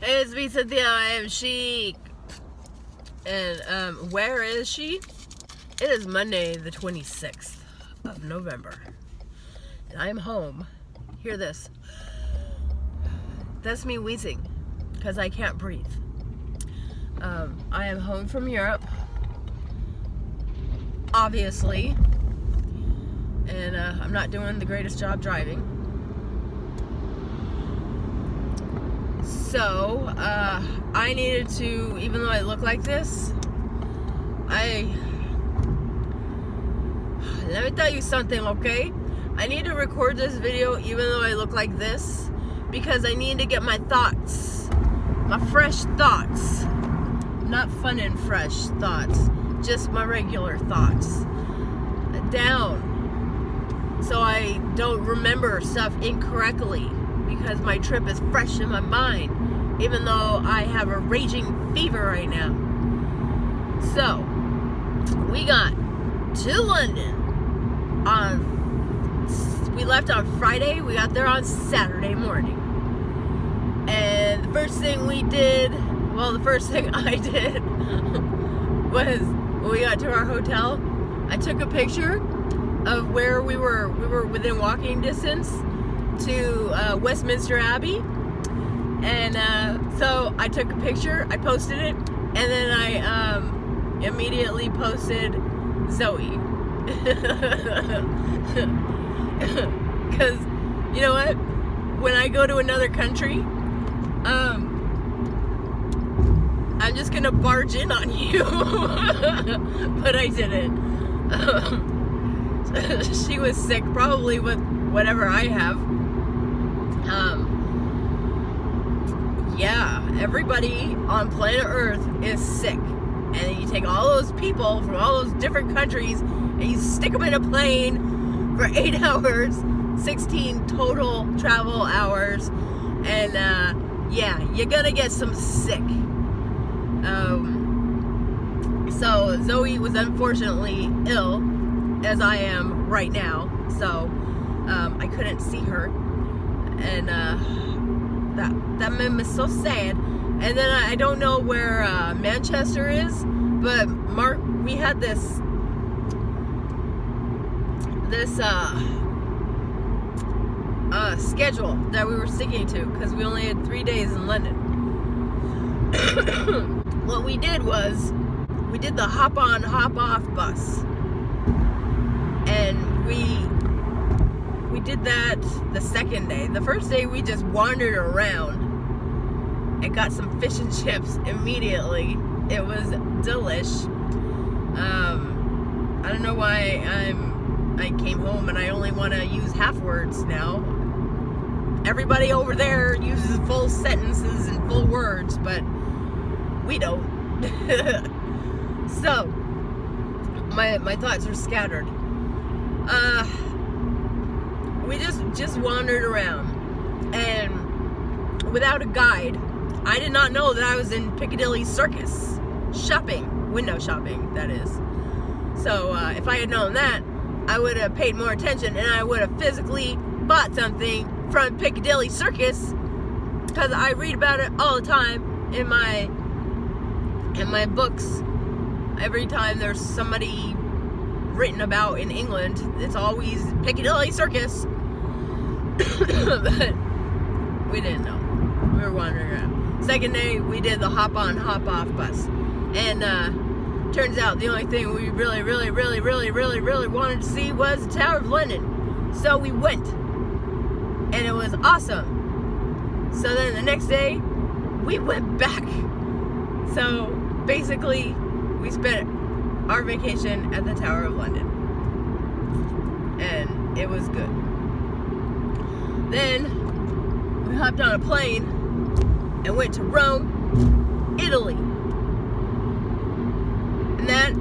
Hey, it's me, Cynthia. I am Chic. And where is she? It is Monday, the 26th of November. And I am home. Hear this. That's me wheezing because I can't breathe. I am home from Europe, obviously. And I'm not doing the greatest job driving. So, I needed to, even though I look like this, let me tell you something, okay? I need to record this video even though I look like this, because I need to get my thoughts, my fresh thoughts, not fun and fresh thoughts, just my regular thoughts, down, so I don't remember stuff incorrectly. Because my trip is fresh in my mind, even though I have a raging fever right now. So, we got to London we left on Friday, we got there on Saturday morning. And the first thing I did was, when we got to our hotel, I took a picture of where we were within walking distance to Westminster Abbey, and so I took a picture, I posted it, and then I immediately posted Zoe, because you know what, when I go to another country, I'm just gonna barge in on you. But I didn't. She was sick, probably with whatever I have. Yeah, everybody on planet Earth is sick. And you take all those people from all those different countries and you stick them in a plane for 8 hours, 16 total travel hours, and yeah, you're gonna get some sick. So Zoe was unfortunately ill, as I am right now, so I couldn't see her, and that made me so sad. And then I don't know where Manchester is, but we had this schedule that we were sticking to, because we only had 3 days in London. What we did was, we did the hop on, hop off bus. And we did that the second day. The first day we just wandered around and got some fish and chips immediately. It was delish. I don't know why I came home and I only want to use half words now. Everybody over there uses full sentences and full words, but we don't. So, my thoughts are scattered. We just wandered around, and without a guide, I did not know that I was in Piccadilly Circus shopping, window shopping, that is. So if I had known that, I would have paid more attention, and I would have physically bought something from Piccadilly Circus, because I read about it all the time in my books. Every time there's somebody written about in England, it's always Piccadilly Circus. But we didn't know. We were wandering around. Second day, we did the hop on, hop off bus. And turns out the only thing we really wanted to see was the Tower of London. So we went. And it was awesome. So then the next day, we went back. So basically, we spent our vacation at the Tower of London. And it was good. Then we hopped on a plane and went to Rome, Italy. And that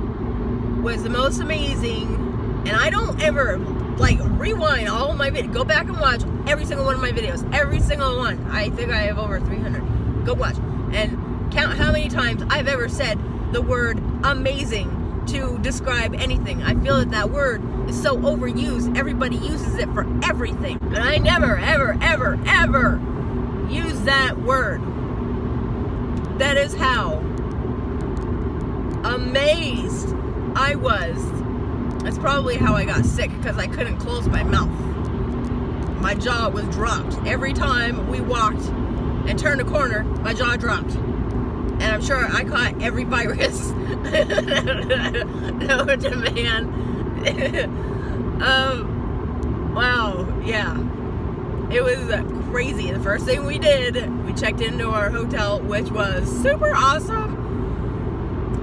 was the most amazing. And I don't ever rewind all of my videos. Go back and watch every single one of my videos. Every single one. I think I have over 300. Go watch. And count how many times I've ever said the word amazing to describe anything. I feel that word is so overused. Everybody uses it for everything. And I never, ever, ever, ever use that word That is how amazed I was. That's probably how I got sick, because I couldn't close my mouth. My jaw was dropped. Every time we walked and turned a corner, my jaw dropped. And I'm sure I caught every virus known to man. Wow, yeah. It was crazy. The first thing we did, we checked into our hotel, which was super awesome.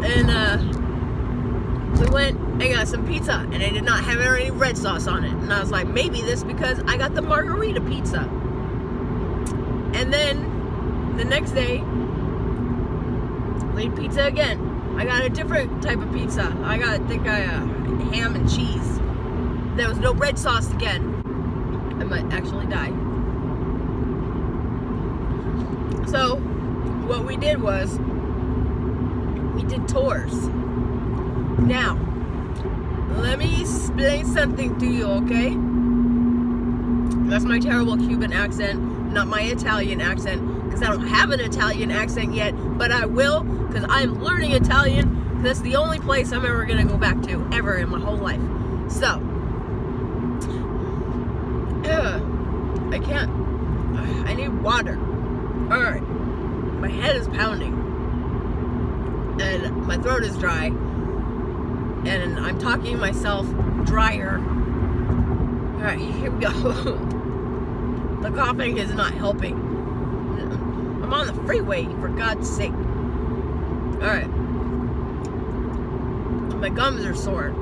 And we went and got some pizza, and they did not have any red sauce on it. And I was like, maybe this because I got the margarita pizza. And then the next day, we ate pizza again. I got a different type of pizza. I think ham and cheese. There was no red sauce again. I might actually die. So, what we did was, we did tours. Now, let me explain something to you, okay? That's my terrible Cuban accent, not my Italian accent, because I don't have an Italian accent yet, but I will, because I'm learning Italian, because that's the only place I'm ever going to go back to, ever in my whole life. So, I can't, I need water. Alright, my head is pounding, and my throat is dry, and I'm talking myself drier. Alright, here we go. The coughing is not helping. I'm on the freeway, for God's sake. Alright. My gums are sore.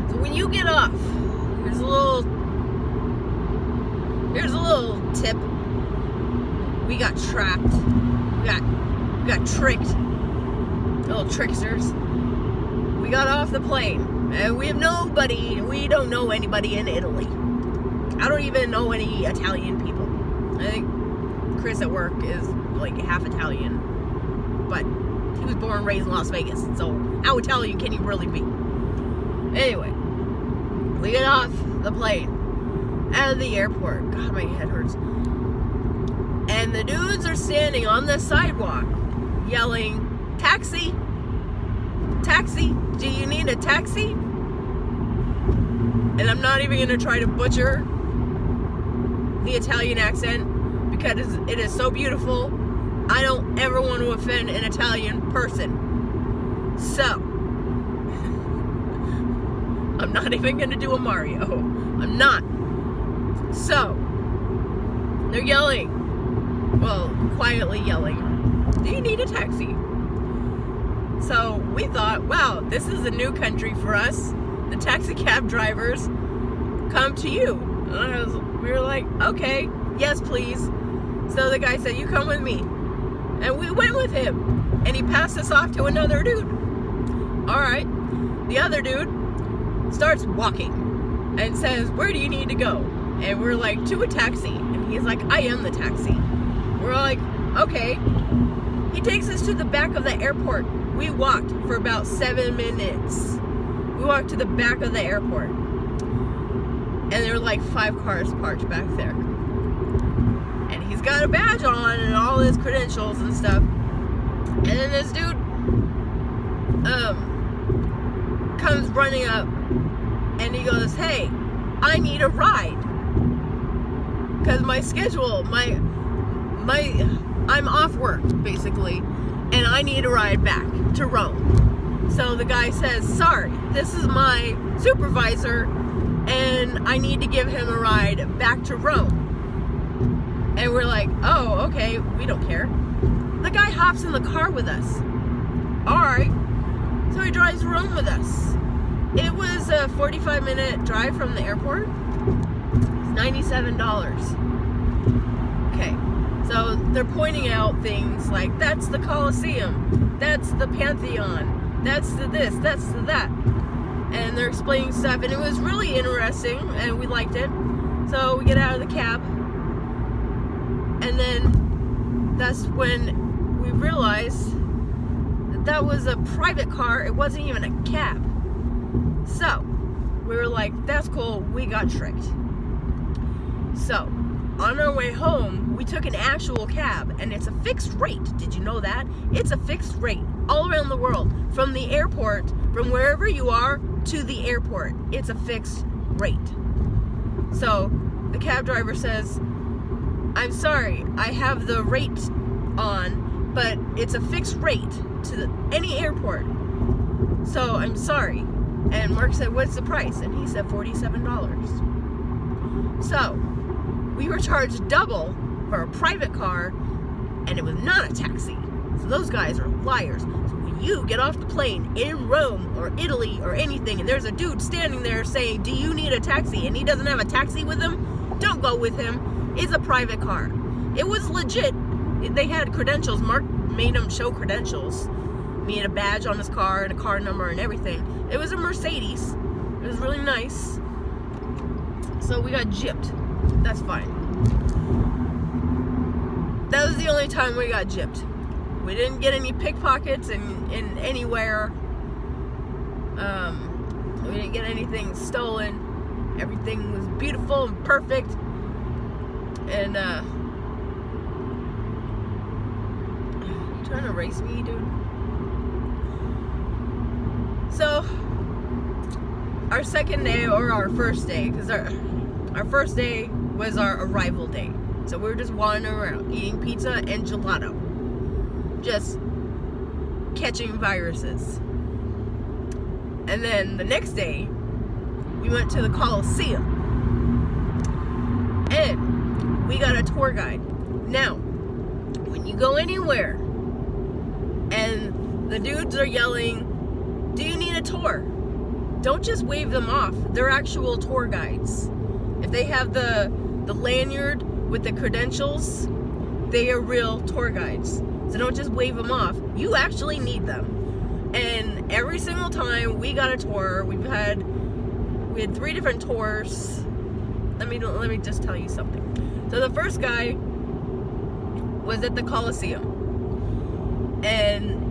So when you get off, here's a little tip. We got trapped. We got tricked. Little tricksters. We got off the plane, and we don't know anybody in Italy. I don't even know any Italian people. I think Chris at work is like half Italian, but he was born and raised in Las Vegas, so how Italian can he really be? Anyway, we get off the plane, out of the airport. God, my head hurts. And the dudes are standing on the sidewalk, yelling, "Taxi! Taxi! Do you need a taxi?" And I'm not even going to try to butcher the Italian accent, because it is so beautiful. I don't ever want to offend an Italian person. So, I'm not even going to do a Mario. I'm not. So, they're yelling. Well, quietly yelling, "Do you need a taxi?" So we thought, wow, this is a new country for us. The taxi cab drivers come to you. And we were like, okay, yes, please. So the guy said, "You come with me." And we went with him. And he passed us off to another dude. All right. The other dude starts walking and says, "Where do you need to go?" And we're like, "To a taxi." And he's like, "I am the taxi." We're like, okay. He takes us to the back of the airport. We walked for about 7 minutes. We walked to the back of the airport. And there were like 5 cars parked back there. And he's got a badge on and all his credentials and stuff. And then this dude comes running up and he goes, "Hey, I need a ride. Because my schedule, I'm off work, basically, and I need a ride back to Rome." So the guy says, "Sorry, this is my supervisor, and I need to give him a ride back to Rome." And we're like, "Oh, okay, we don't care." The guy hops in the car with us. Alright, so he drives to Rome with us. It was a 45-minute drive from the airport. It's $97. Okay. So they're pointing out things like, that's the Colosseum, that's the Pantheon, that's the this, that's the that. And they're explaining stuff, and it was really interesting, and we liked it. So we get out of the cab, and then that's when we realized that was a private car. It wasn't even a cab. So we were like, that's cool, we got tricked. So on our way home, we took an actual cab, and it's a fixed rate. Did you know that? It's a fixed rate all around the world. From the airport, from wherever you are to the airport, it's a fixed rate. So the cab driver says, I'm sorry, I have the rate on, but it's a fixed rate to any airport. So I'm sorry. And Mark said, what's the price? And he said $47. So we were charged double for a private car, and it was not a taxi. So those guys are liars. So when you get off the plane in Rome or Italy or anything, and there's a dude standing there saying, do you need a taxi? And he doesn't have a taxi with him, don't go with him. It's a private car. It was legit. They had credentials. Mark made him show credentials. He had a badge on his car and a car number and everything. It was a Mercedes. It was really nice. So we got gypped. That's fine. That was the only time we got gypped. We didn't get any pickpockets in anywhere. We didn't get anything stolen. Everything was beautiful and perfect. And you trying to race me, dude? So our second day, or our first day, because our first day was our arrival day. So we were just wandering around, eating pizza and gelato. Just catching viruses. And then the next day, we went to the Coliseum. And we got a tour guide. Now, when you go anywhere, and the dudes are yelling, do you need a tour? Don't just wave them off. They're actual tour guides. If they have the lanyard with the credentials, they are real tour guides. So don't just wave them off. You actually need them. And every single time we got a tour, we had 3 different tours. Let me just tell you something. So the first guy was at the Coliseum, and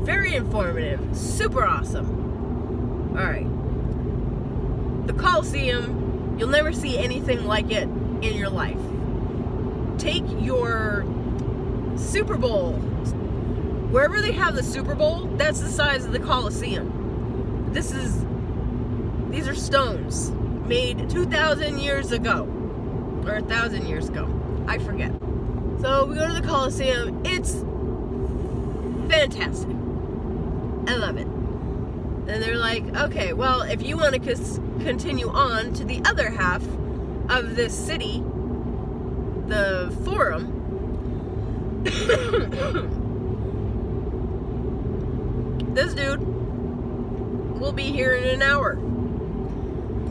very informative, super awesome. All right, the Coliseum, you'll never see anything like it in your life. Take your Super Bowl, wherever they have the Super Bowl, that's the size of the Coliseum. These are stones made 2,000 years ago, or 1,000 years ago, I forget. So we go to the Coliseum. It's fantastic. I love it. And they're like, okay, well, if you want to continue on to the other half of this city, the Forum, this dude will be here in an hour.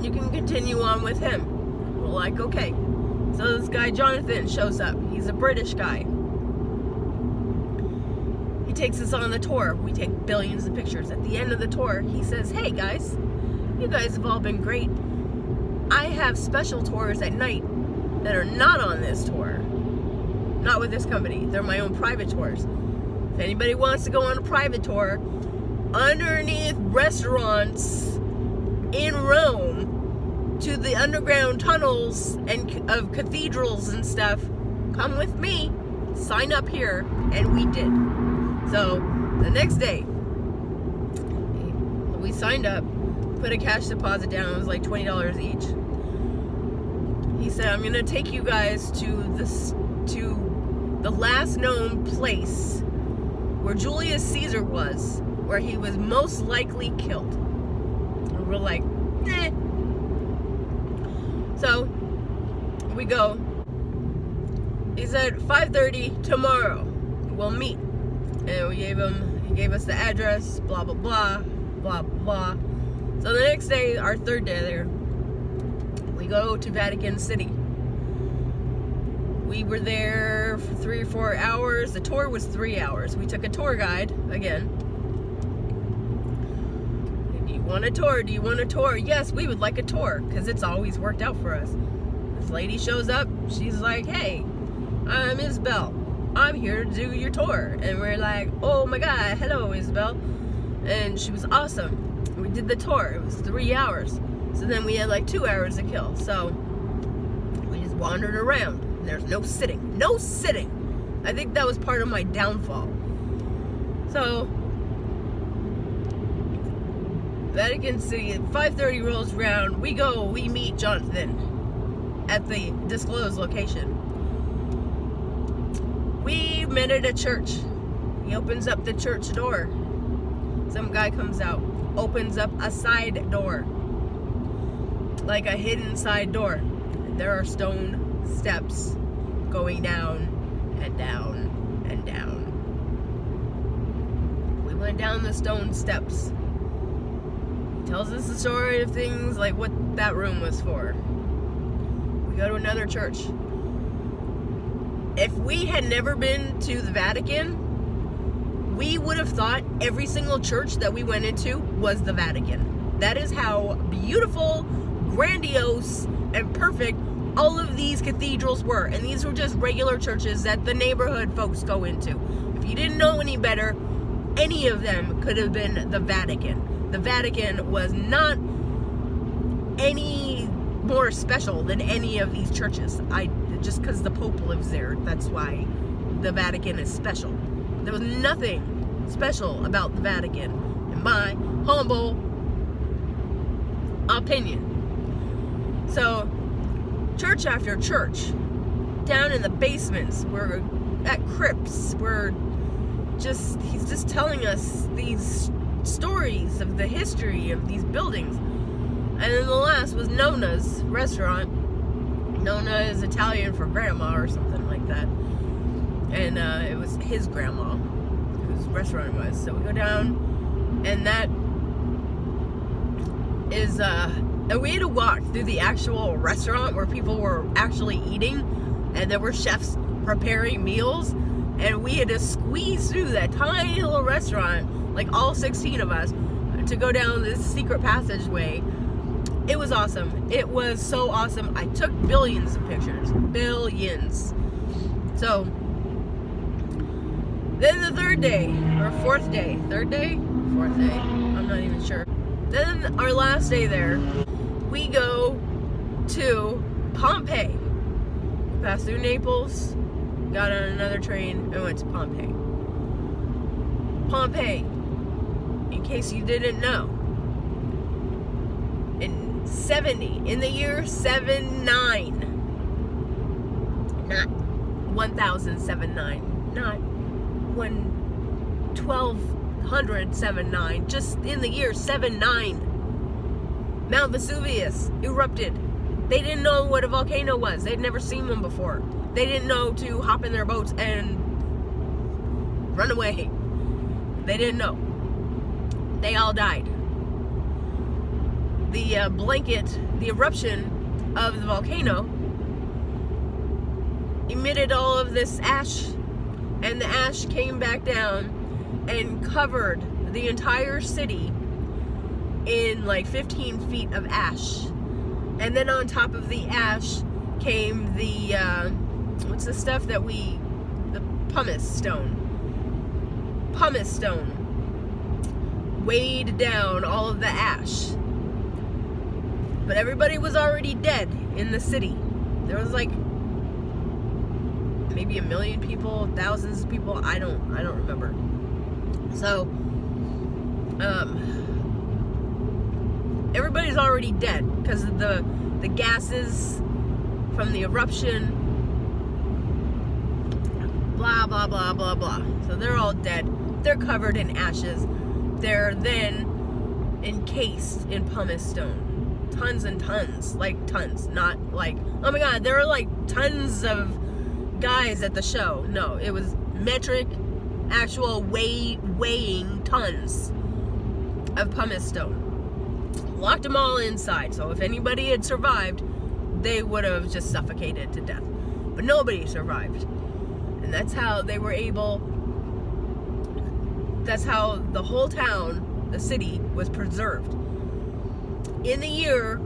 You can continue on with him. We're like, okay. So this guy Jonathan shows up. He's a British guy. He takes us on the tour. We take billions of pictures. At the end of the tour, he says, hey guys, you guys have all been great. I have special tours at night that are not on this tour. Not with this company. They're my own private tours. If anybody wants to go on a private tour underneath restaurants in Rome to the underground tunnels and of cathedrals and stuff, come with me. Sign up here. And we did. So the next day, we signed up, put a cash deposit down. It was like $20 each. He said, I'm gonna take you guys to the last known place where Julius Caesar was, where he was most likely killed. And we're like, eh. So we go. He said 5:30 tomorrow we'll meet. And he gave us the address, blah blah blah, blah blah. So the next day, our third day there, we go to Vatican City. We were there for 3 or 4 hours. The tour was 3 hours. We took a tour guide again. Do you want a tour? Do you want a tour? Yes, we would like a tour, because it's always worked out for us. This lady shows up. She's like, hey, I'm Isabel. I'm here to do your tour. And we're like, oh my God, hello, Isabel. And she was awesome. We did the tour. It was 3 hours. So then we had like 2 hours to kill. So we just wandered around. There's no sitting. No sitting. I think that was part of my downfall. So, Vatican City, 5:30 rolls around. We meet Jonathan at the disclosed location. We met at a church. He opens up the church door. Some guy comes out, opens up a side door, like a hidden side door. There are stone steps going down and down and down. We went down the stone steps. He tells us the story of things like what that room was for. We go to another church. If we had never been to the Vatican, we would have thought every single church that we went into was the Vatican. That is how beautiful, grandiose, and perfect all of these cathedrals were. And these were just regular churches that the neighborhood folks go into. If you didn't know any better, any of them could have been the Vatican. The Vatican was not any more special than any of these churches. Just because the Pope lives there, that's why the Vatican is special. There was nothing special about the Vatican, in my humble opinion. So, church after church, down in the basements, we're at crypts, he's just telling us these stories of the history of these buildings. And then the last was Nona's restaurant. Nona is Italian for grandma or something like that. And it was his grandma whose restaurant it was. So we go down, and that is, and we had to walk through the actual restaurant where people were actually eating, and there were chefs preparing meals, and we had to squeeze through that tiny little restaurant, like all 16 of us, to go down this secret passageway. It was awesome. It was so awesome. I took billions of pictures. Billions. So, then the third day, or fourth day, third day? Fourth day, I'm not even sure. Then our last day there, we go to Pompei. Passed through Naples, got on another train, and went to Pompei. Pompei, in case you didn't know, in the year 79, not 1079, not 1279, just in the year 79, Mount Vesuvius erupted. They didn't know what a volcano was. They'd never seen one before. They didn't know to hop in their boats and run away. They didn't know. They all died. The eruption of the volcano emitted all of this ash, and the ash came back down and covered the entire city in like 15 feet of ash. And then on top of the ash came the, what's the stuff that the pumice stone. Pumice stone weighed down all of the ash. But everybody was already dead in the city. There was like maybe 1 million people, thousands of people. I don't remember. So, everybody's already dead because of the gases from the eruption. Blah blah blah blah blah. So they're all dead. They're covered in ashes. They're then encased in pumice stone. Tons and tons, like tons, not like, oh my god, there were like tons of guys at the show. No, it was metric, actual weighing tons of pumice stone. Locked them all inside, so if anybody had survived, they would have just suffocated to death. But nobody survived. And that's how they were able, that's how the whole town, the city, was preserved. In the year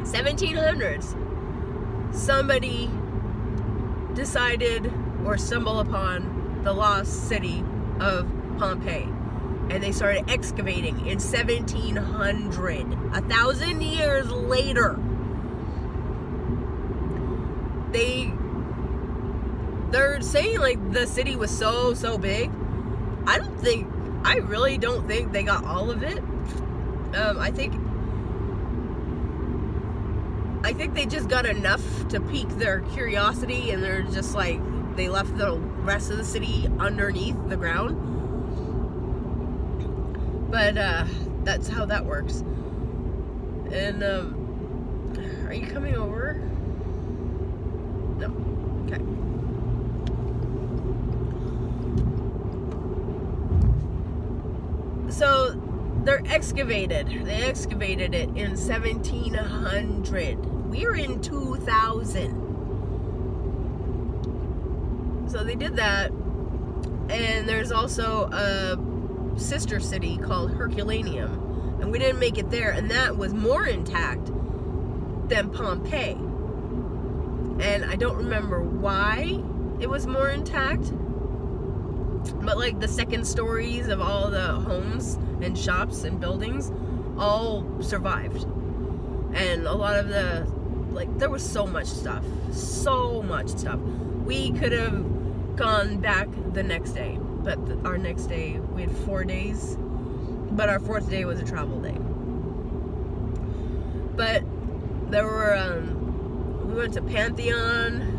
1700s, somebody decided or stumbled upon the lost city of Pompei. And they started excavating in 1700. 1,000 years later. They're saying like the city was so big. I really don't think they got all of it. I think they just got enough to pique their curiosity, and they're just like, they left the rest of the city underneath the ground. But that's how that works. And are you coming over? No. Okay. So they excavated it in 1700. We're in 2000. So they did that. And there's also a sister city called Herculaneum, and we didn't make it there, and that was more intact than Pompei. And I don't remember why it was more intact, but like the second stories of all the homes and shops and buildings all survived. And a lot of the, like, there was so much stuff. We could have gone back the next day, but our next day, we had 4 days, but our fourth day was a travel day. But there were, we went to Pantheon,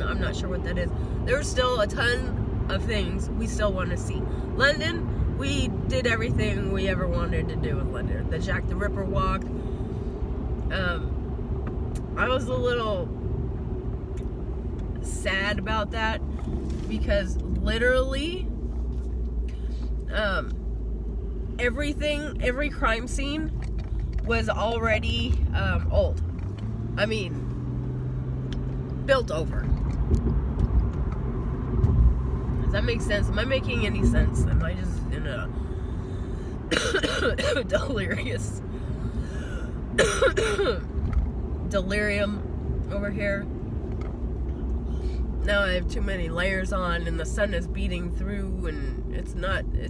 I'm not sure what that is. There was still a ton of things we still want to see. London, we did everything we ever wanted to do in London. The Jack the Ripper walk. I was a little sad about that, because literally every crime scene was already old. I mean, built over. Does that make sense? Am I making any sense? Am I just in a delirium over here? Now I have too many layers on, and the sun is beating through, and it's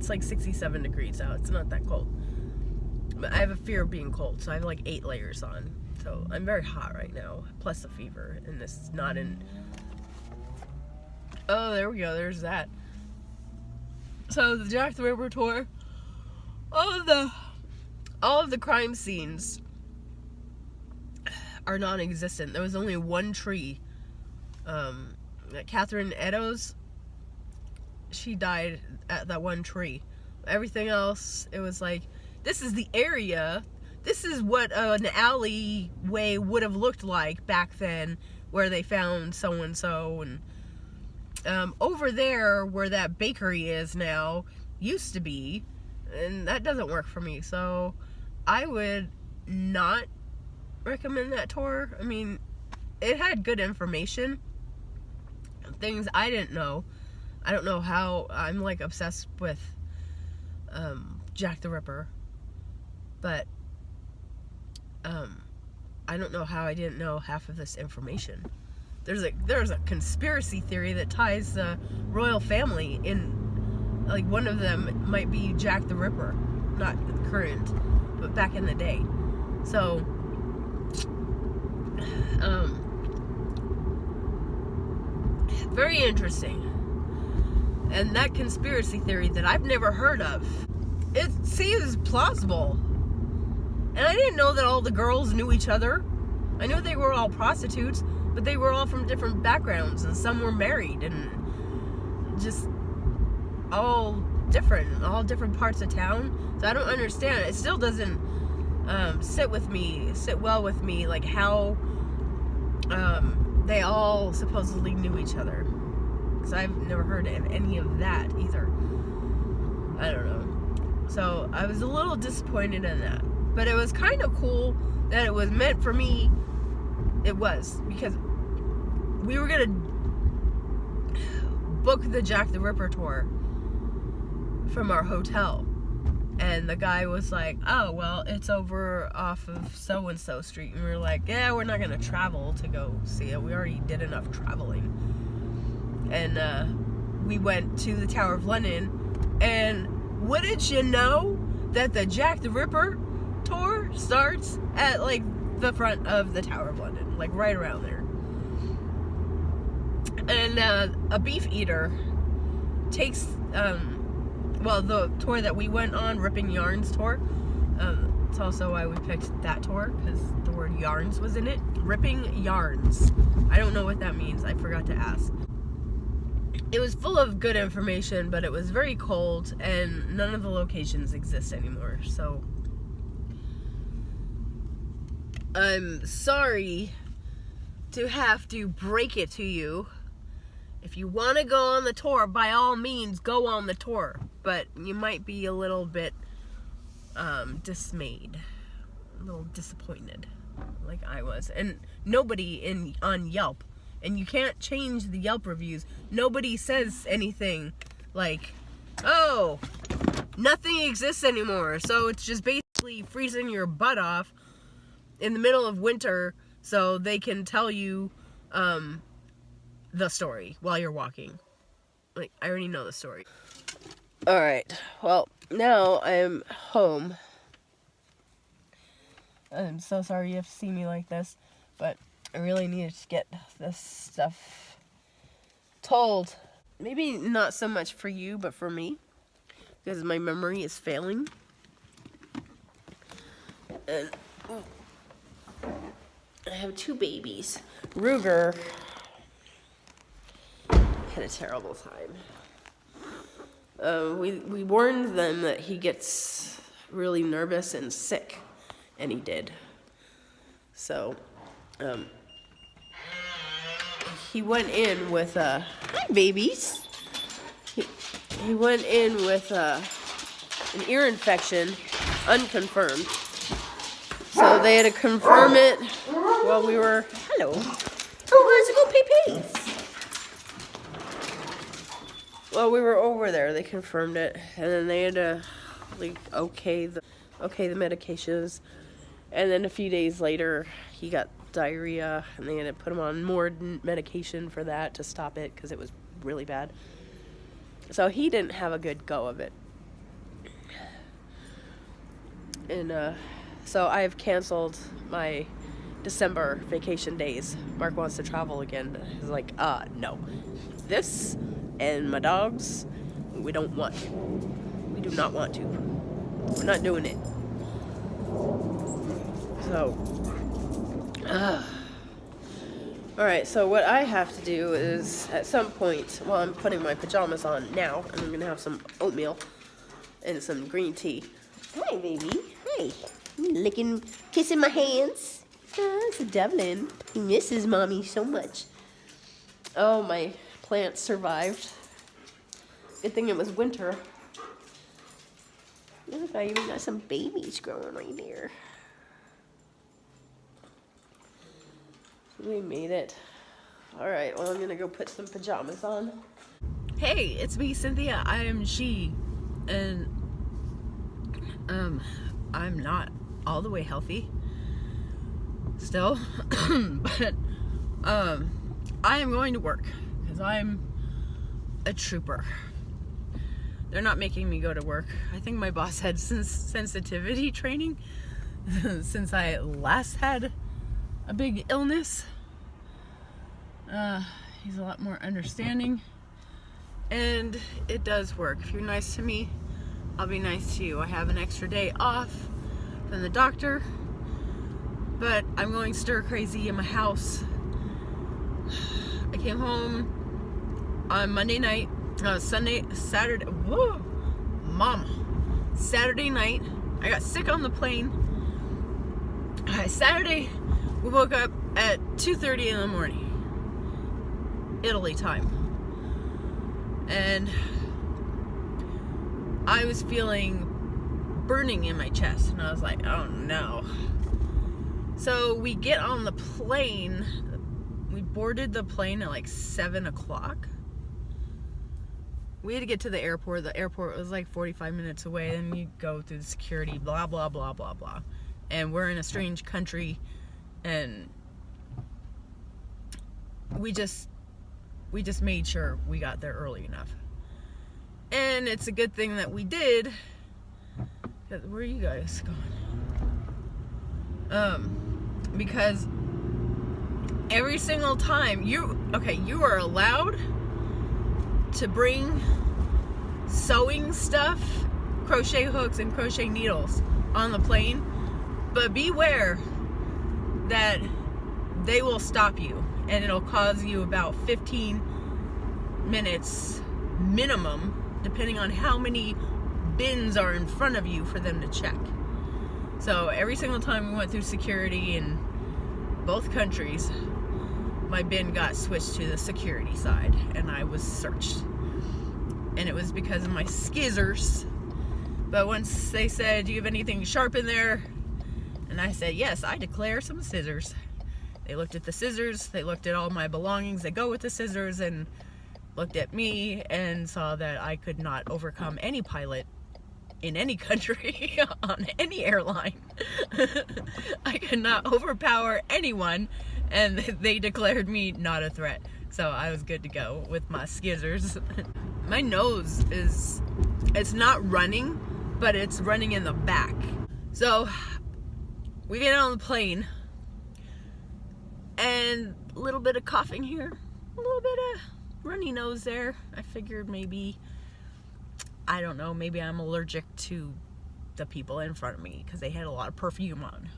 like 67 degrees out. It's not that cold. But I have a fear of being cold, so I have like 8 layers on. So I'm very hot right now, plus a fever, and this is not in... Oh, there we go, there's that. So the Jack the Ripper tour, all of the crime scenes are non-existent. There was only one tree. Catherine Eddowes, she died at that one tree. Everything else, it was like, this is the area, this is what an alleyway would have looked like back then, where they found so-and-so, and over there, where that bakery is now, used to be, and that doesn't work for me, so I would not recommend that tour. I mean, it had good information, things I didn't know. I don't know how I'm like obsessed with Jack the Ripper, but I don't know how I didn't know half of this information. There's a conspiracy theory that ties the royal family in. Like, one of them might be Jack the Ripper, not current, but back in the day. So very interesting. And that conspiracy theory that I've never heard of, it seems plausible. And I didn't know that all the girls knew each other. I knew they were all prostitutes, but they were all from different backgrounds, and some were married, and just all different parts of town. So I don't understand. It still doesn't sit well with me, like how they all supposedly knew each other. Because I've never heard of any of that either. I don't know. So I was a little disappointed in that. But it was kind of cool that it was meant for me. It was, because we were going to book the Jack the Ripper tour from our hotel. And the guy was like, oh, well, it's over off of so-and-so street. And we were like, yeah, we're not going to travel to go see it. We already did enough traveling. And we went to the Tower of London, And wouldn't you know that the Jack the Ripper tour starts at like the front of the Tower of London, like right around there. And a beef eater takes, well, the tour that we went on, Ripping Yarns tour, it's also why we picked that tour, because the word yarns was in it. Ripping Yarns. I don't know what that means. I forgot to ask. It was full of good information, but it was very cold, and none of the locations exist anymore. So, I'm sorry to have to break it to you. If you want to go on the tour, by all means, go on the tour. But you might be a little bit dismayed, a little disappointed, like I was. And nobody on Yelp, and you can't change the Yelp reviews, nobody says anything like, oh, nothing exists anymore, so it's just basically freezing your butt off in the middle of winter so they can tell you the story while you're walking. Like, I already know the story. Alright, well, now I'm home. I'm so sorry you have to see me like this, but I really needed to get this stuff told. Maybe not so much for you, but for me, because my memory is failing. And I have 2 babies. Ruger had a terrible time. We warned them that he gets really nervous and sick, and he did. So, he went in with hi babies. He went in with an ear infection, unconfirmed. So they had to confirm it while we were, hello, where's it go Pompei? Well, we were over there. They confirmed it, and then they had to like okay the medications, and then a few days later he got diarrhea, and they had to put him on more medication for that to stop it because it was really bad. So he didn't have a good go of it, and so I've canceled my December vacation days. Mark wants to travel again. He's like, no, this and my dogs, we don't want to. We do not want to. We're not doing it. So, alright, so what I have to do is, at some point, while I'm putting my pajamas on now, and I'm going to have some oatmeal and some green tea. Hi, baby. Hi. Licking, kissing my hands. Oh, it's a Devlin. He misses mommy so much. Oh, my plants survived. Good thing it was winter. Look, I even got some babies growing right there. We made it. Alright, well, I'm gonna go put some pajamas on. Hey, it's me, Cynthia. I am she. And, I'm not all the way healthy still. But, I am going to work because I'm a trooper. They're not making me go to work. I think my boss had sensitivity training since I last had a big illness. He's a lot more understanding, and it does work. If you're nice to me, I'll be nice to you. I have an extra day off from the doctor, but I'm going stir crazy in my house. I came home on Monday night, Saturday, whoa, mama, Saturday night, I got sick on the plane. Saturday, we woke up at 2:30 in the morning, Italy time, and I was feeling burning in my chest, and I was like, oh no. So we get on the plane. We boarded the plane at like 7 o'clock. We had to get to the airport. The airport was like 45 minutes away. Then you go through the security, blah, blah, blah, blah, blah. And we're in a strange country, and we just made sure we got there early enough. And And it's a good thing that we did. Where are you guys going? Because every single time you are allowed to bring sewing stuff, crochet hooks and crochet needles on the plane, but beware that they will stop you, and it'll cause you about 15 minutes minimum, depending on how many bins are in front of you for them to check. So every single time we went through security in both countries, my bin got switched to the security side and I was searched. And it was because of my skizzers. But once they said, do you have anything sharp in there? And I said, yes, I declare some scissors. They looked at the scissors, they looked at all my belongings that go with the scissors, and looked at me and saw that I could not overcome any pilot in any country on any airline. I could not overpower anyone, and they declared me not a threat. So I was good to go with my skizzers. My nose it's not running, but it's running in the back. So we get on the plane, and a little bit of coughing here, a little bit of runny nose there. I figured maybe, I don't know, maybe I'm allergic to the people in front of me because they had a lot of perfume on.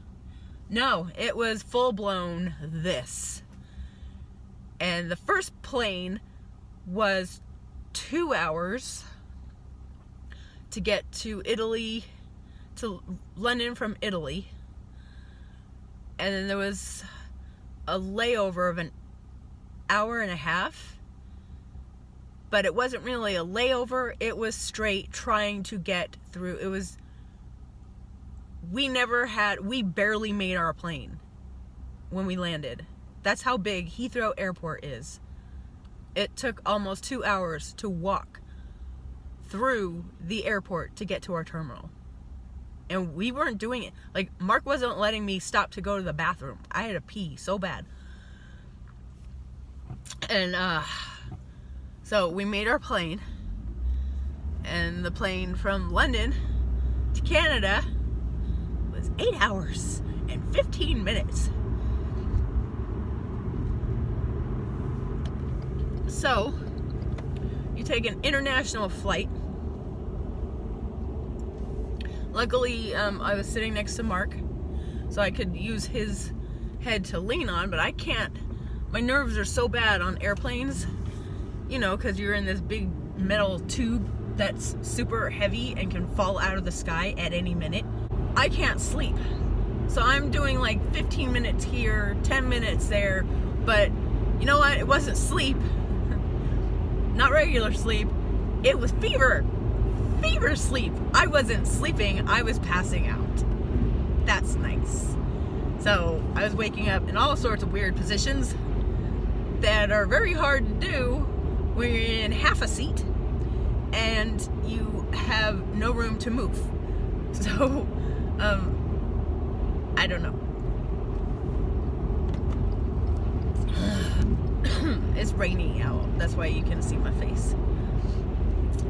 No, it was full-blown this. And the first plane was 2 hours to get to Italy, to London from Italy. And then there was a layover of an hour and a half. But it wasn't really a layover. It was straight trying to get through. It was, we barely made our plane when we landed. That's how big Heathrow Airport is. It took almost 2 hours to walk through the airport to get to our terminal. And we weren't doing it. Like, Mark wasn't letting me stop to go to the bathroom. I had to pee so bad. And, so we made our plane. And the plane from London to Canada was 8 hours and 15 minutes. So, you take an international flight. Luckily, I was sitting next to Mark, so I could use his head to lean on, but I can't. My nerves are so bad on airplanes, you know, because you're in this big metal tube that's super heavy and can fall out of the sky at any minute. I can't sleep. So I'm doing like 15 minutes here, 10 minutes there, but you know what? It wasn't sleep. Not regular sleep. It was fever sleep. I wasn't sleeping, I was passing out. That's nice. So I was waking up in all sorts of weird positions that are very hard to do when you're in half a seat and you have no room to move. So, I don't know. It's raining out. That's why you can see my face.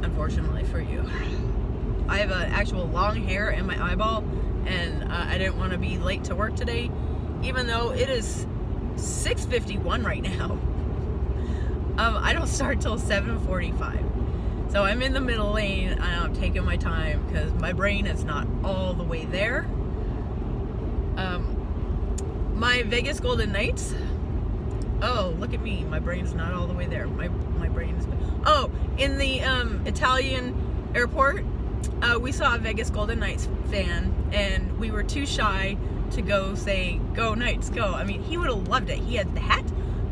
Unfortunately for you. I have an actual long hair in my eyeball, and I didn't want to be late to work today, even though it is 6:51 right now. I don't start till 7:45. So I'm in the middle lane, and I'm taking my time because my brain is not all the way there. My Vegas Golden Knights. Oh, look at me. My brain's not all the way there. My brain's... Oh, in the Italian airport, we saw a Vegas Golden Knights fan, and we were too shy to go say, "Go Knights, go." I mean, he would have loved it. He had the hat,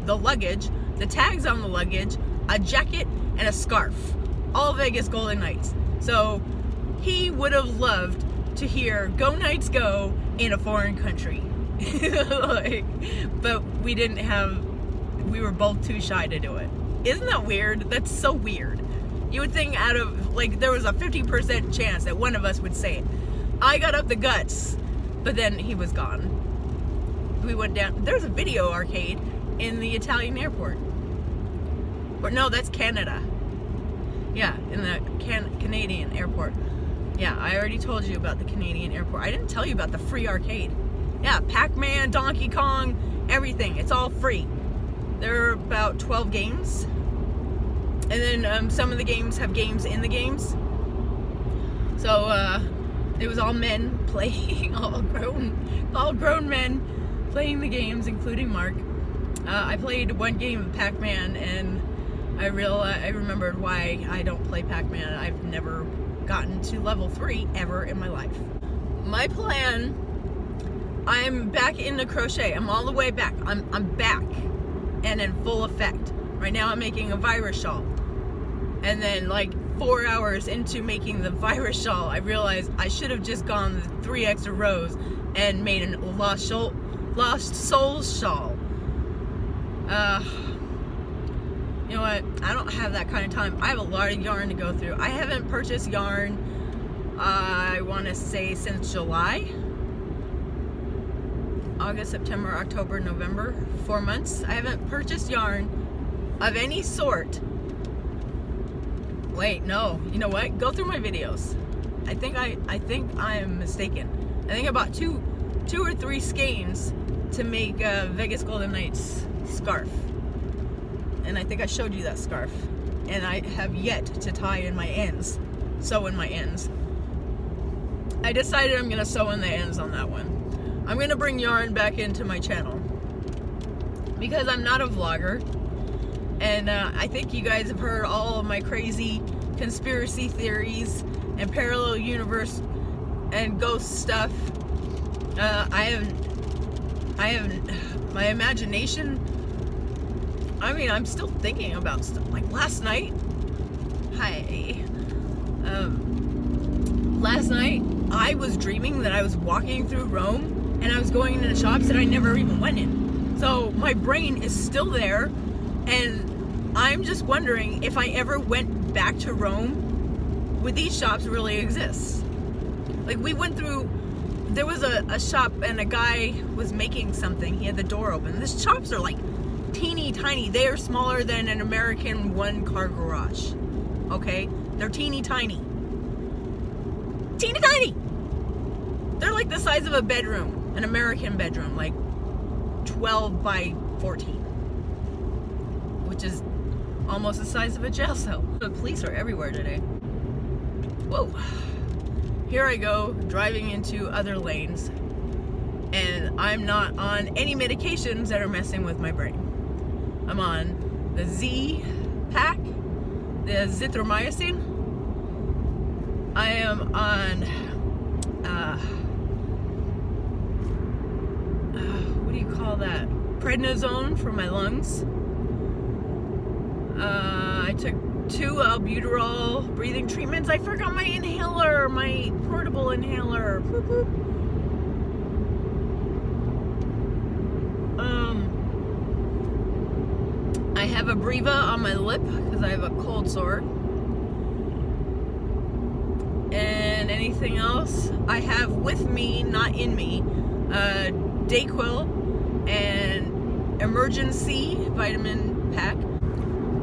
the luggage, the tags on the luggage, a jacket, and a scarf. All Vegas Golden Knights. So he would have loved to hear "Go Knights, go" in a foreign country. But we didn't have... We were both too shy to do it. Isn't that weird? That's so weird. You would think out of, like, there was a 50% chance that one of us would say it. I got up the guts, but then he was gone. We went down. There's a video arcade in the Italian airport. Or no, that's Canada. Yeah, in the Canadian airport. Yeah, I already told you about the Canadian airport. I didn't tell you about the free arcade. Yeah, Pac-Man, Donkey Kong, everything. It's all free. There are about 12 games. And then some of the games have games in the games. So it was all men playing, all grown men playing the games, including Mark. I played one game of Pac-Man, and I remembered why I don't play Pac-Man. I've never gotten to level 3 ever in my life. My plan, I'm back into crochet. I'm all the way back. I'm back and in full effect. Right now I'm making a virus shawl. And then like 4 hours into making the virus shawl, I realized I should have just gone the 3 extra rows and made a Lost Souls shawl. You know what? I don't have that kind of time. I have a lot of yarn to go through. I haven't purchased yarn, I want to say since July. August, September, October, November, 4 months. I haven't purchased yarn of any sort. Wait, no. You know what? Go through my videos. I think I am mistaken. I think I bought two or three skeins to make Vegas Golden Knights scarf. And I think I showed you that scarf. And I have yet to tie in my ends. Sew in my ends. I decided I'm gonna sew in the ends on that one. I'm gonna bring yarn back into my channel because I'm not a vlogger, and I think you guys have heard all of my crazy conspiracy theories and parallel universe and ghost stuff. I have my imagination. I mean, I'm still thinking about stuff. Like last night, last night I was dreaming that I was walking through Rome and I was going into shops that I never even went in. So my brain is still there, and I'm just wondering if I ever went back to Rome, would these shops really exist? Like we went through, there was a shop and a guy was making something. He had the door open. These shops are like teeny tiny. They are smaller than an American one-car garage. Okay? They're teeny tiny. Teeny tiny! They're like the size of a bedroom. An American bedroom, like 12 by 14, which is almost the size of a jail cell. The police are everywhere today. Whoa. Here I go, driving into other lanes, and I'm not on any medications that are messing with my brain. I'm on the Z-Pack, the azithromycin. I am on what do you call that? Prednisone for my lungs. I took 2 albuterol breathing treatments. I forgot my inhaler, my portable inhaler. Boop, boop. I have a Breva on my lip because I have a cold sore. And anything else I have with me, not in me, Dayquil and emergency vitamin pack.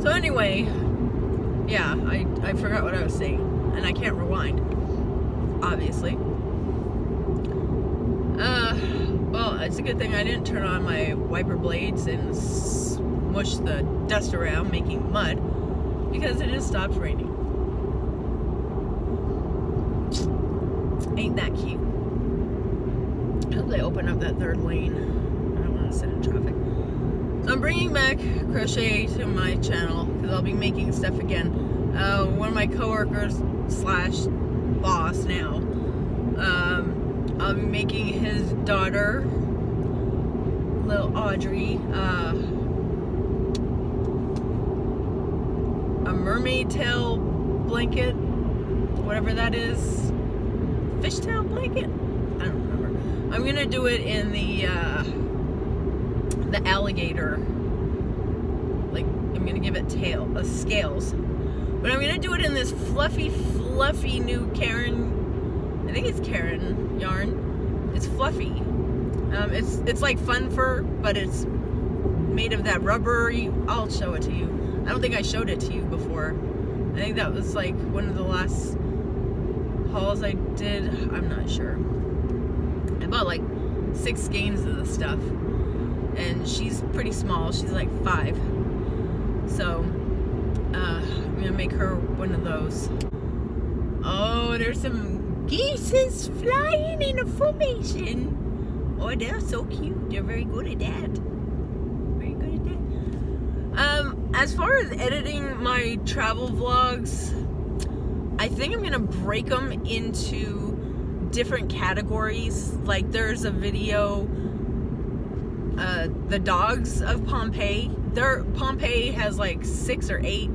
So anyway, yeah, I forgot what I was saying, and I can't rewind, obviously. Well, it's a good thing I didn't turn on my wiper blades and smush the dust around, making mud, because it just stopped raining. Ain't that cute? I hope they open up that third lane. I don't want to sit in traffic. So I'm bringing back crochet to my channel because I'll be making stuff again. One of my coworkers / boss now, I'll be making his daughter, little Audrey, a mermaid tail blanket, whatever that is. Fishtail blanket? I don't remember. I'm gonna do it in the alligator. Like, I'm gonna give it scales. But I'm gonna do it in this fluffy new Karen. I think it's Karen yarn. It's fluffy. It's like fun fur, but it's made of that rubbery. I'll show it to you. I don't think I showed it to you before. I think that was like one of the last hauls I did. I'm not sure. I bought like 6 skeins of this stuff, and she's pretty small. She's like 5, so I'm gonna make her one of those. Oh, there's some geese flying in a formation. Oh, they're so cute. They're very good at that. Very good at that. As far as editing my travel vlogs, I think I'm gonna break them into different categories. Like, there's a video, the dogs of Pompei. Pompei has like 6 or 8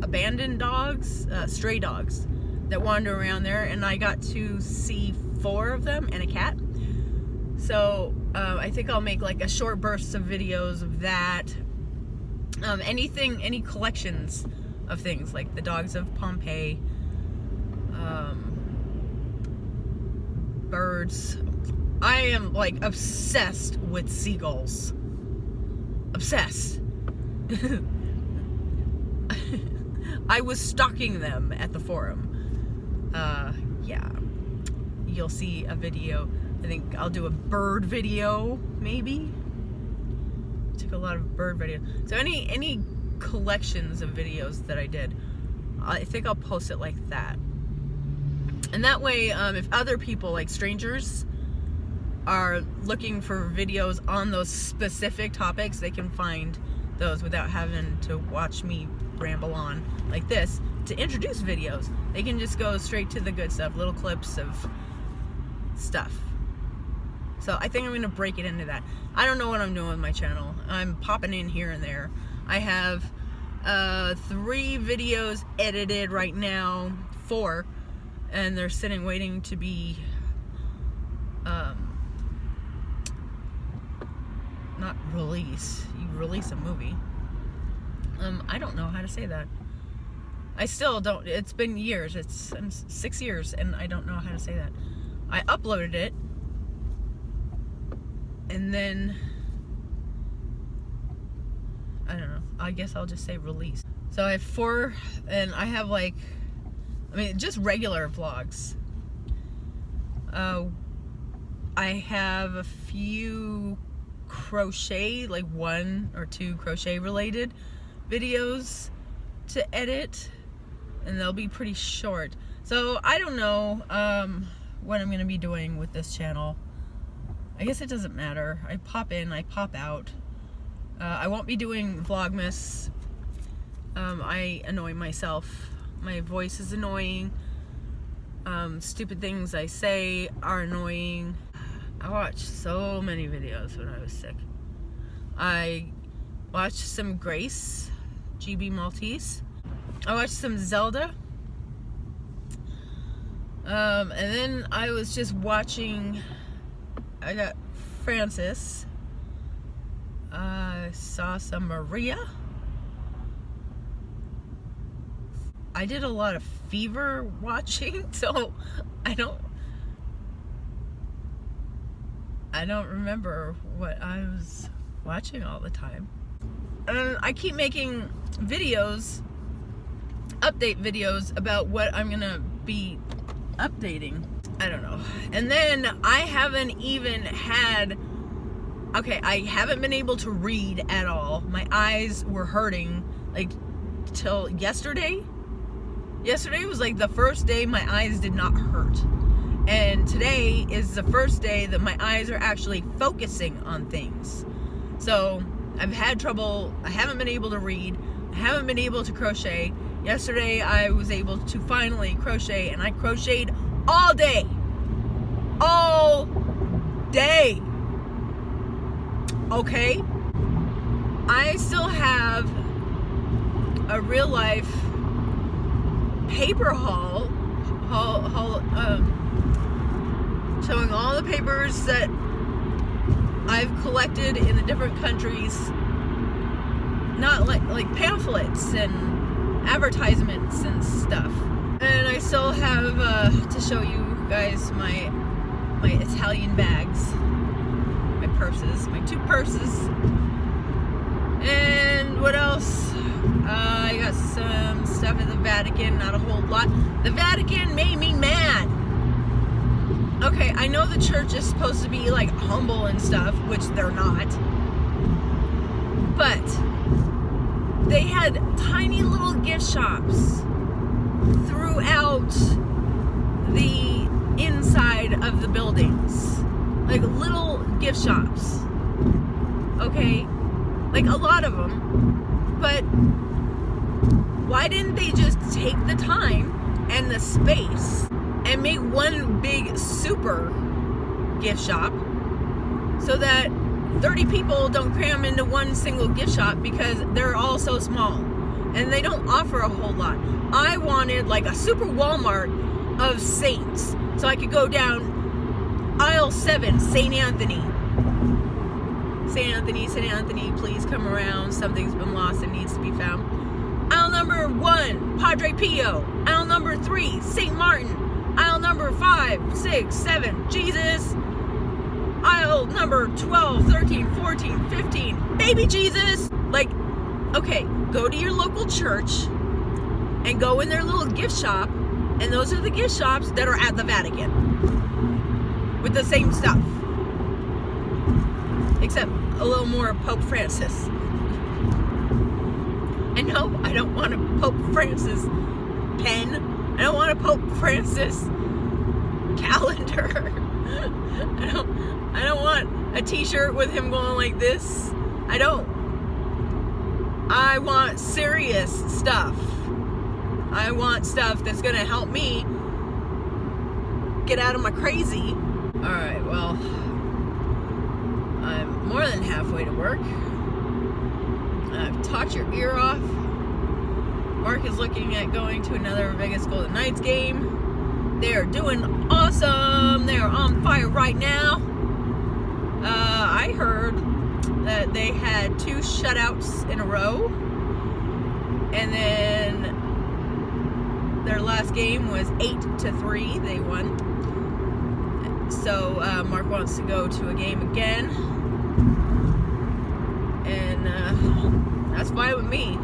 abandoned dogs, stray dogs that wander around there, and I got to see 4 of them and a cat. So I think I'll make like a short burst of videos of that. Any collections of things like the dogs of Pompei, birds. I am like obsessed with seagulls. Obsessed. I was stalking them at the forum. Yeah. You'll see a video. I think I'll do a bird video, maybe. Took a lot of bird videos. So any collections of videos that I did, I think I'll post it like that. And that way, if other people, like strangers, are looking for videos on those specific topics, they can find those without having to watch me ramble on like this to introduce videos. They can just go straight to the good stuff, little clips of stuff. So I think I'm going to break it into that. I don't know what I'm doing with my channel. I'm popping in here and there. I have 3 videos edited right now, 4, and they're sitting waiting to be not released. You release a movie. I don't know how to say that. I still don't. It's been years. It's 6 years, and I don't know how to say that. I uploaded it, and then I don't know. I guess I'll just say release. So I have 4, and I have like, I mean, just regular vlogs. I have a few crochet, like 1 or 2 crochet related videos to edit, and they'll be pretty short. So I don't know what I'm gonna be doing with this channel. I guess it doesn't matter. I pop in, I pop out. I won't be doing Vlogmas. I annoy myself. My voice is annoying. Stupid things I say are annoying. I watched so many videos when I was sick. I watched some Grace, GB Maltese. I watched some Zelda. And then I was just watching, I got Francis. I saw some Maria. I did a lot of Fever watching, so I don't remember what I was watching all the time. And I keep making videos, update videos about what I'm gonna be updating. I don't know. And then I haven't even had, okay, I haven't been able to read at all. My eyes were hurting like till yesterday. Yesterday was like the first day my eyes did not hurt. And today is the first day that my eyes are actually focusing on things. So I've had trouble. I haven't been able to read. I haven't been able to crochet. Yesterday I was able to finally crochet, and I crocheted all day. All day. Okay? I still have a real life paper haul showing all the papers that I've collected in the different countries, not like pamphlets and advertisements and stuff. And I still have to show you guys my Italian bags, my purses, my 2 purses, and what else? I got some stuff at the Vatican, not a whole lot. The Vatican made me mad. Okay, I know the church is supposed to be like humble and stuff, which they're not. But they had tiny little gift shops throughout the inside of the buildings. Like little gift shops. Okay? Like a lot of them. But why didn't they just take the time and the space and make one big super gift shop so that 30 people don't cram into one single gift shop because they're all so small and they don't offer a whole lot. I wanted like a super Walmart of saints so I could go down aisle 7, St. Anthony. St. Anthony, please come around. Something's been lost and needs to be found. Aisle number 1, Padre Pio. Aisle number 3, St. Martin. Aisle number 5, 6, 7, Jesus. Aisle number 12, 13, 14, 15, baby Jesus. Like, okay, go to your local church and go in their little gift shop, and those are the gift shops that are at the Vatican with the same stuff. Except a little more Pope Francis. And no, I don't want a Pope Francis pen. I don't want a Pope Francis calendar. I don't want a t-shirt with him going like this. I don't. I want serious stuff. I want stuff that's gonna help me get out of my crazy. Alright, well, I'm more than halfway to work. I've talked your ear off. Mark is looking at going to another Vegas Golden Knights game. They are doing awesome. They are on fire right now. I heard that they had 2 shutouts in a row. And then their last game was 8-3. They won. So Mark wants to go to a game again. And that's fine with me.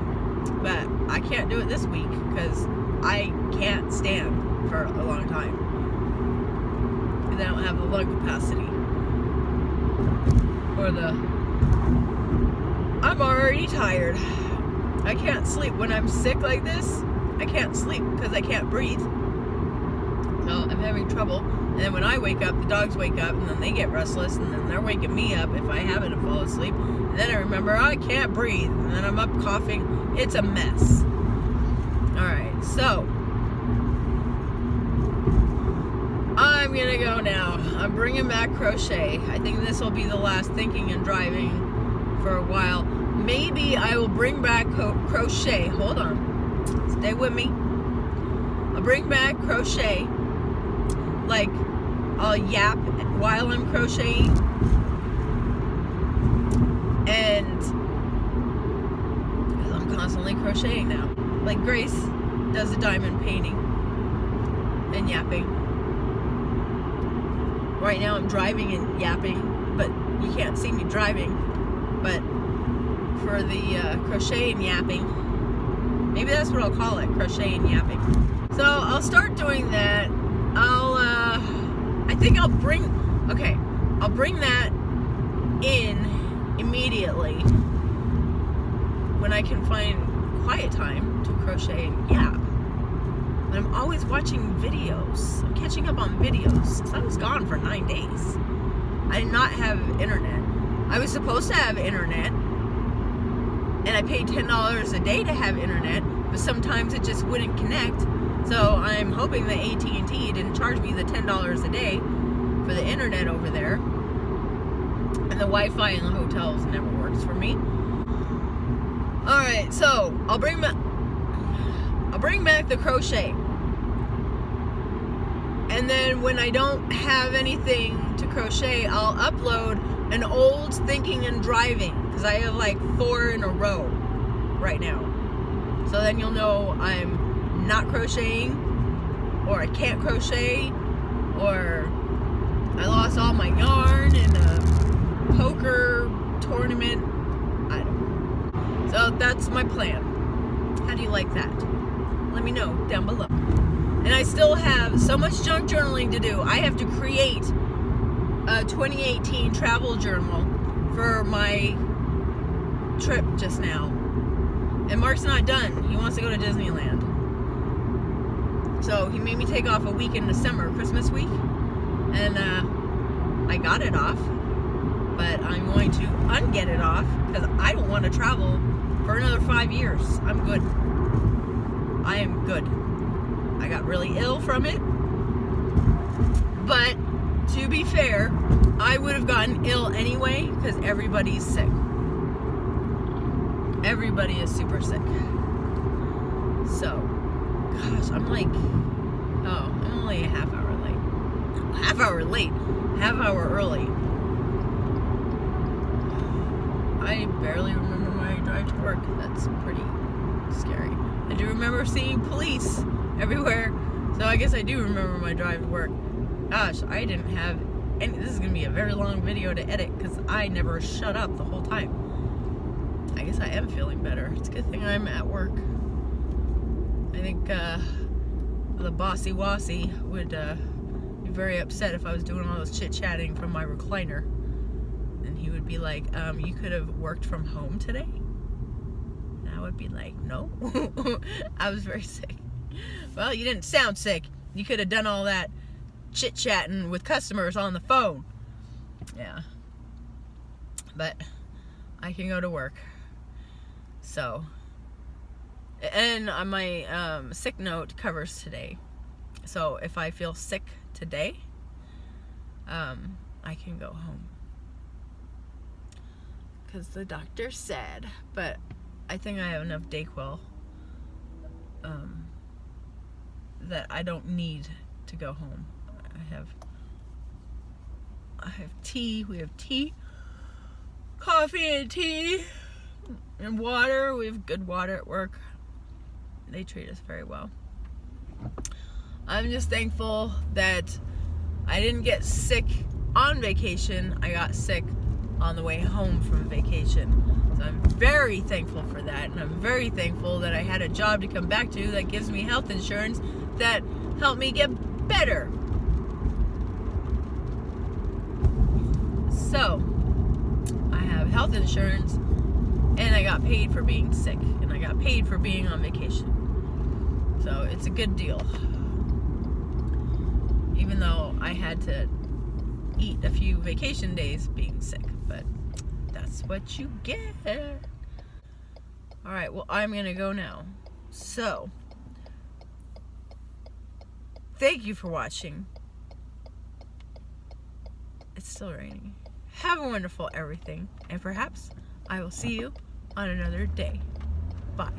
But I can't do it this week because I can't stand for a long time. And I don't have the lung capacity. Or I'm already tired. I can't sleep. When I'm sick like this, I can't sleep because I can't breathe. No, I'm having trouble. And then when I wake up, the dogs wake up, and then they get restless, and then they're waking me up if I happen to fall asleep. And then I remember I can't breathe, and then I'm up coughing. It's a mess. Alright, so I'm gonna go now. I'm bringing back crochet. I think this will be the last thinking and driving for a while. Maybe I will bring back crochet. Hold on. Stay with me. I'll bring back crochet. Like, I'll yap while I'm crocheting. And because I'm constantly crocheting now. Like Grace does a diamond painting and yapping. Right now I'm driving and yapping, but you can't see me driving. But for the crochet and yapping, maybe that's what I'll call it, crochet and yapping. So I'll start doing that. I think I'll bring that in immediately when I can find quiet time to crochet and yap. But I'm always watching videos. I'm catching up on videos because I was gone for 9 days. I did not have internet. I was supposed to have internet, and I paid $10 a day to have internet, but sometimes it just wouldn't connect. So I'm hoping that AT&T didn't charge me the $10 a day for the internet over there. And the Wi-Fi in the hotels never works for me. Alright, so I'll bring back the crochet. And then when I don't have anything to crochet, I'll upload an old thinking and driving. Because I have like 4 in a row right now. So then you'll know I'm not crocheting, or I can't crochet, or I lost all my yarn in a poker tournament. I don't know. So that's my plan. How do you like that? Let me know down below. And I still have so much junk journaling to do. I have to create a 2018 travel journal for my trip just now. And Mark's not done. He wants to go to Disneyland. So he made me take off a week in December, Christmas week. And I got it off. But I'm going to unget it off because I don't want to travel for another 5 years. I'm good. I am good. I got really ill from it. But to be fair, I would have gotten ill anyway because everybody's sick. Everybody is super sick. So, gosh, I'm like, I'm only a half hour late. Half hour early. I barely remember my drive to work. That's pretty scary. I do remember seeing police everywhere. So I guess I do remember my drive to work. Gosh, I didn't have any. This is going to be a very long video to edit because I never shut up the whole time. I guess I am feeling better. It's a good thing I'm at work. I think the bossy wassy would be very upset if I was doing all this chit-chatting from my recliner. And he would be like, you could have worked from home today? And I would be like, no. I was very sick. Well, you didn't sound sick. You could have done all that chit-chatting with customers on the phone. Yeah. But I can go to work. So, and my sick note covers today. So if I feel sick today, I can go home. Because the doctor said, but I think I have enough Dayquil that I don't need to go home. I have tea. We have tea, coffee and tea, and water. We have good water at work. They treat us very well. I'm just thankful that I didn't get sick on vacation. I got sick on the way home from vacation. So I'm very thankful for that. And I'm very thankful that I had a job to come back to that gives me health insurance that helped me get better. So, I have health insurance and I got paid for being sick and I got paid for being on vacation. So, it's a good deal. Even though I had to eat a few vacation days being sick, but that's what you get. Alright, well, I'm gonna go now. So, thank you for watching. It's still raining. Have a wonderful everything, and perhaps I will see you on another day. Bye.